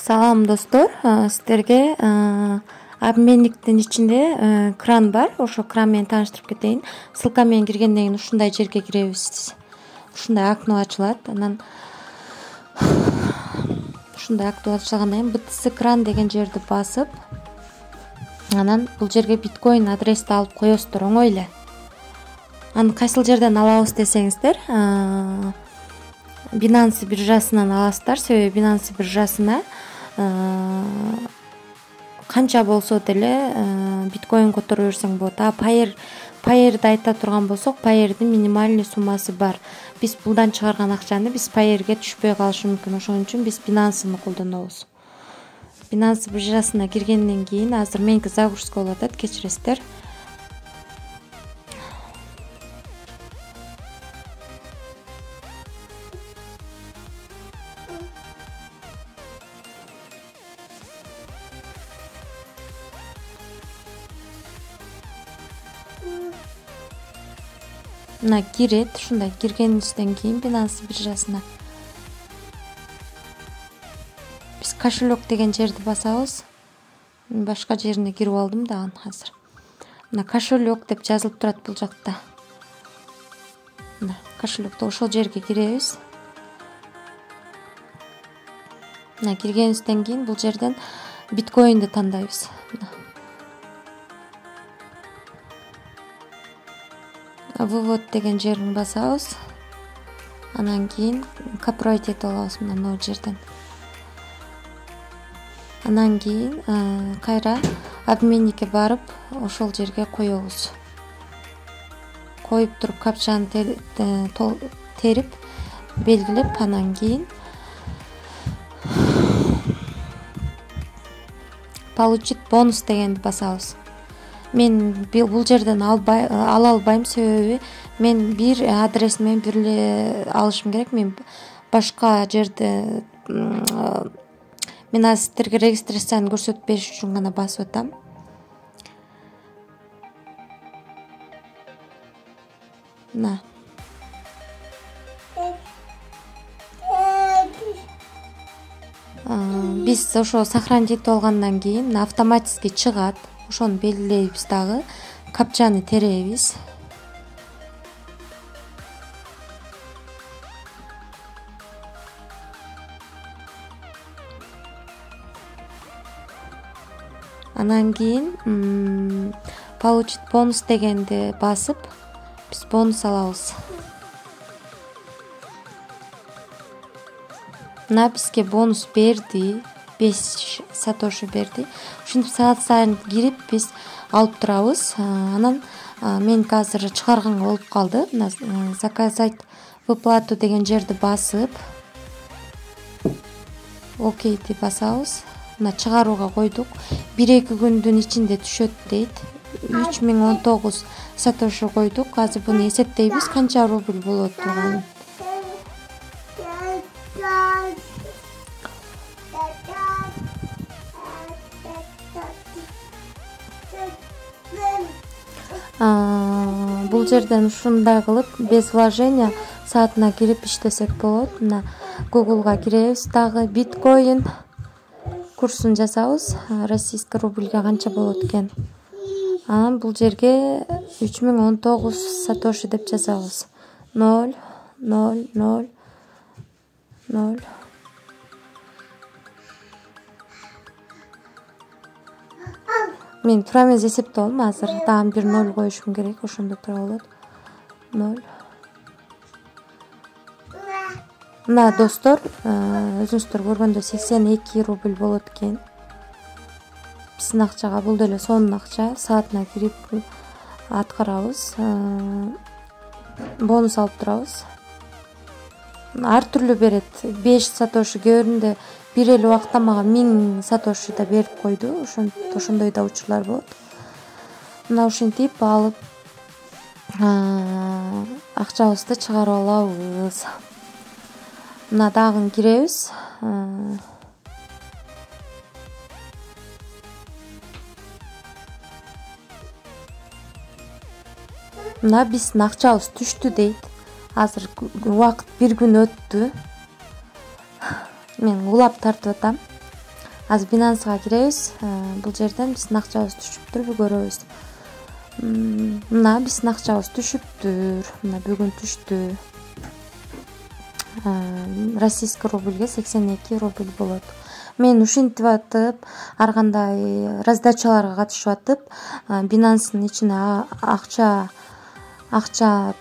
Салам достор, сиздерге обменниктин ичинде кран бар. Ошо кран менен тааныштырып кетейин. Ссылка менен киргенден кийин ушундай жерге киребиз. Ушундай окно ачылат. Анан ушундай окно ачылгандан кийин BTC кран деген жерди басып, анан бул жерге биткоин адрести алып коесуздар оңой эле. Аны кайсыл жерден алабыз десеңиздер, Binance биржасынан аласыздар. Себеби Binance биржасына канча болсо деле биткоин которо берсең болот. Payeer'ди айта турган болсок, Payeer'дин минимальный суммасы бар. Биз булдан чыгарган акчаны биз Payeer'ге түшпөй калышы мүмкүн. Ошон үчүн биз Binance'ны колдонобуз. Binance биржасына киргенден кийин азыр меники загрузка болуп атат, кечиресиздер. Мына кирет, ушундай киргенибизден кийин Binance биржасына биз кошелек деген жерди басабыз. Башка жерине кирип алдым да азыр. Мына кошелек деп жазылып турат бул жакта. Мына кошелекте ошол жерге киребиз. Мына киргенибизден кийин бул жерден биткоинди тандайбыз. Вывод деген жерин басабыз. Анан кийин копировать этип алабыз мына жерден. Анан кийин кайра обменникке барып, ошол жерге коебуз. Коюп туруп капчаны терип, белгилеп, анан кийин получить бонус дегенди басабыз. Мен бул жерден ала албайм, себеби мен бир адрес менен бир эле алышым керек. Мен башка жерде мен азыр сиздерге регистрацияны көрсөтүп бериш үчүн гана басып атам. Мына биз ошо сохранить этип алгандан кийин автоматически чыгат. Ошону белгилейбиз дагы, капчаны теребиз. Анан кийин получить бонус дегенди басып, биз бонус алабыз. Мына бизге бонус берди. 5 сатоши берди. Ушинтип саат сайын кирип биз алып турабыз. Анан меники азыр чыгарганга болуп калды. Мына заказать выплату деген жерди басып, окейди басабыз. Мына чыгарууга койдук. 1-2 күндүн ичинде түшөт дейт. 3019 сатоши койдук. Азыр буну эсептейбиз, канча рубль болот турганын. Бул жерден ушундай кылып без вложения саатына кирип иштесек болот. Мына Google'га киребиз, дагы биткоин курсун жазабыз, российский рубльге канча болот экен. Анан бул жерге 3019 сатоши деп жазабыз. 0 0 0 0 Мен туура эмес эсептеп азыр дагы бир 0 коюшум керек, ошондо туура болот. 0. Мына достор, өзүңүздөр көргөндөй 82 рубль болот экен. Биздин акчага бул деле сонун акча, саатына кирип аткарабыз. Бонус алып турабыз. Ар түрлүү берет. 5 сатоши, кээ биринде бир эле убакытта мага 1000 сатоши да берип койду. Ошондой да учурлар болот. Мына ушинтип алып акчабызды чыгарып алабыз. Мына дагы киребиз. Мына биздин акчабыз түштү дейт. Азыр убакыт 1 күн өттү. Мен улап тартып атам. Азыр Binance'га киребиз. Бул жерден биздин акчабыз түшүптүрбү көрөбүз. Мына биздин акчабыз түшүптүр. Мына бүгүн түштү. Российский рубльге 82 рубль болот. Мен ушинтип атып, ар кандай раздачаларга катышып атып, Binance'нын ичине акча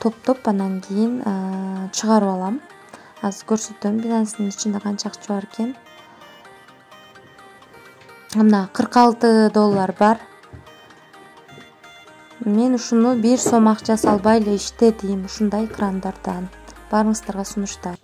топтоп, анан кийин чыгарып алам. Азыр көрсөтөм Binance'нын ичинде канча акча бар экен. Мына $46 бар. Мен ушуну 1 сом акча салбай эле иштедим ушундай крандардан. Баарыңыздарга сунуштар.